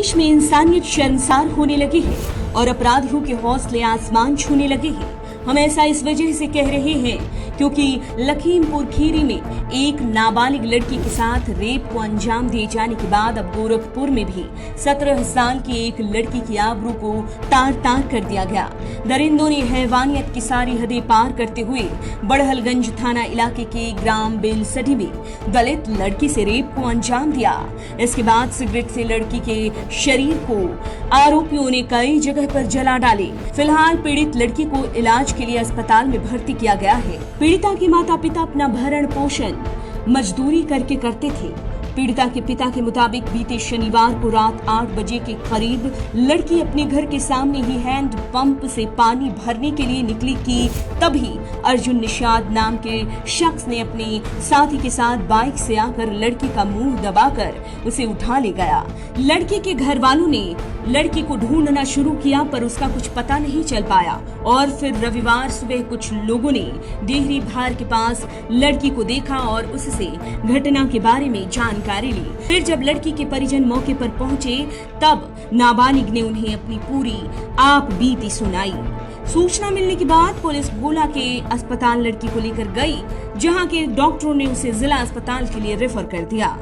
देश में इंसानियत शर्मसार होने लगी है और अपराधियों के हौसले आसमान छूने लगे हैं। हम ऐसा इस वजह से कह रहे हैं क्योंकि लखीमपुर खीरी में एक नाबालिग लड़की के साथ रेप को अंजाम दिए जाने के बाद अब गोरखपुर में भी 17 साल की एक लड़की की आबरू को तार तार कर दिया गया। दरिंदों ने हैवानियत की सारी हदें पार करते हुए बड़हलगंज थाना इलाके के ग्राम बेलसडी में दलित लड़की से रेप को अंजाम दिया। इसके बाद सिगरेट से लड़की के शरीर को आरोपियों ने कई जगह पर जला डाले। फिलहाल पीड़ित लड़की को इलाज के लिए अस्पताल में भर्ती किया गया है। पीड़िता के माता पिता अपना भरण पोषण मजदूरी करके करते थे। पीड़िता के पिता के मुताबिक बीते शनिवार को रात 8 बजे के करीब लड़की अपने घर के सामने ही हैंड पंप से पानी भरने के लिए निकली कि तभी अर्जुन निषाद नाम के शख्स ने अपने साथी के साथ बाइक से आकर लड़की का मुंह दबाकर उसे उठा ले गया। लड़की के घर वालों ने लड़की को ढूंढना शुरू किया पर उसका कुछ पता नहीं चल पाया और फिर रविवार सुबह कुछ लोगों ने डेहरी भार के पास लड़की को देखा और उससे घटना के बारे में जानकारी ली। फिर जब लड़की के परिजन मौके पर पहुंचे तब नाबालिग ने उन्हें अपनी पूरी आप बीती सुनाई। सूचना मिलने के बाद पुलिस भोला के अस्पताल लड़की को लेकर गई, जहां के डॉक्टरों ने उसे जिला अस्पताल के लिए रेफर कर दिया।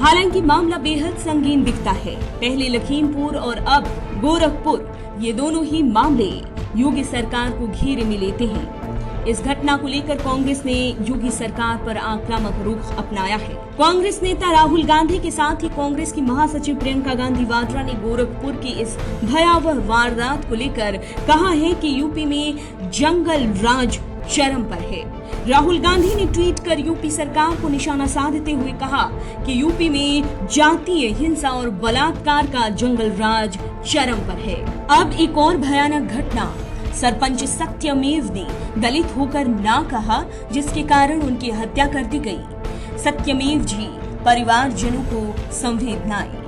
हालांकि मामला बेहद संगीन दिखता है। पहले लखीमपुर और अब गोरखपुर, ये दोनों ही मामले योगी सरकार को घेरे में लेते हैं। इस घटना को लेकर कांग्रेस ने योगी सरकार पर आक्रामक रुख अपनाया है। कांग्रेस नेता राहुल गांधी के साथ ही कांग्रेस की महासचिव प्रियंका गांधी वाड्रा ने गोरखपुर की इस भयावह वारदात को लेकर कहा है कि यूपी में जंगल राज चरम पर है। राहुल गांधी ने ट्वीट कर यूपी सरकार को निशाना साधते हुए कहा कि यूपी में जातीय हिंसा और बलात्कार का जंगल राज चरम पर है। अब एक और भयानक घटना, सरपंच सत्यमेव ने दलित होकर ना कहा, जिसके कारण उनकी हत्या कर दी गई। सत्यमेव जी परिवारजनों को संवेदनाएं।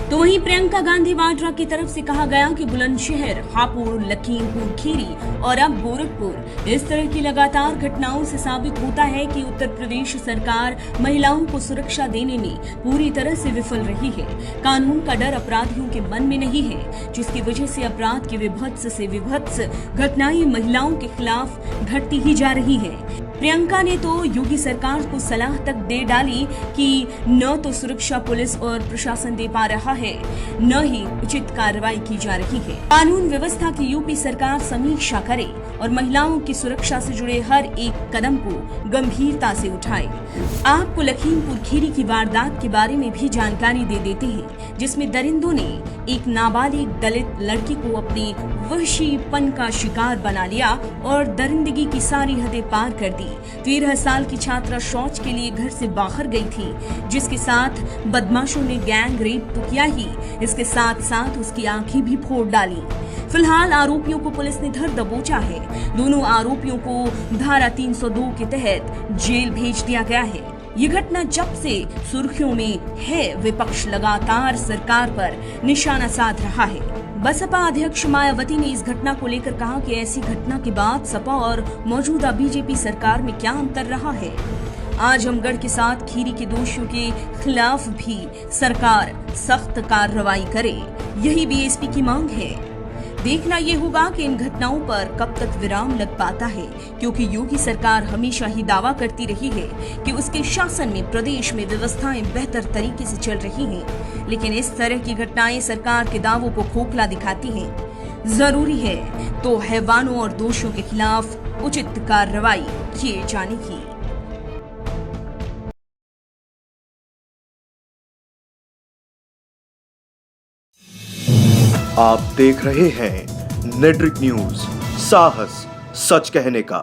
तो वहीं प्रियंका गांधी वाड्रा की तरफ से कहा गया कि बुलंदशहर, हापुड़, लखीमपुर खीरी और अब गोरखपुर, इस तरह की लगातार घटनाओं से साबित होता है कि उत्तर प्रदेश सरकार महिलाओं को सुरक्षा देने में पूरी तरह से विफल रही है। कानून का डर अपराधियों के मन में नहीं है, जिसकी वजह से अपराध की विभत्स से विभत्स घटनाएं महिलाओं के खिलाफ घटती ही जा रही है। प्रियंका ने तो योगी सरकार को सलाह तक दे डाली कि न तो सुरक्षा पुलिस और प्रशासन दे पा रहा है, न ही उचित कार्रवाई की जा रही है। कानून व्यवस्था की यूपी सरकार समीक्षा करे और महिलाओं की सुरक्षा से जुड़े हर एक कदम को गंभीरता से उठाए। आपको लखीमपुर खीरी की वारदात के बारे में भी जानकारी दे देते हैं, जिसमें दरिंदों ने एक नाबालिग दलित लड़की को अपने वहशीपन का शिकार बना लिया और दरिंदगी की सारी हदें पार कर दी। 13 साल की छात्रा शौच के लिए घर से बाहर गई थी, जिसके साथ बदमाशों ने गैंग रेप तो किया ही, इसके साथ साथ उसकी आंखें भी फोड़ डाली। फिलहाल आरोपियों को पुलिस ने धर दबोचा है। दोनों आरोपियों को धारा 302 के तहत जेल भेज दिया गया है। ये घटना जब से सुर्खियों में है, विपक्ष लगातार सरकार पर निशाना साध रहा है। बसपा अध्यक्ष मायावती ने इस घटना को लेकर कहा कि ऐसी घटना के बाद सपा और मौजूदा बीजेपी सरकार में क्या अंतर रहा है। आजमगढ़ के साथ खीरी के दोषियों के खिलाफ भी सरकार सख्त कार्रवाई करे, यही बीएसपी की मांग है। देखना ये होगा कि इन घटनाओं पर कब तक विराम लग पाता है, क्योंकि योगी सरकार हमेशा ही दावा करती रही है कि उसके शासन में प्रदेश में व्यवस्थाएं बेहतर तरीके से चल रही हैं, लेकिन इस तरह की घटनाएं सरकार के दावों को खोखला दिखाती हैं। जरूरी है तो हैवानों और दोषियों के खिलाफ उचित कार्रवाई किए जाने की। आप देख रहे हैं नेट्रिक न्यूज, साहस सच कहने का।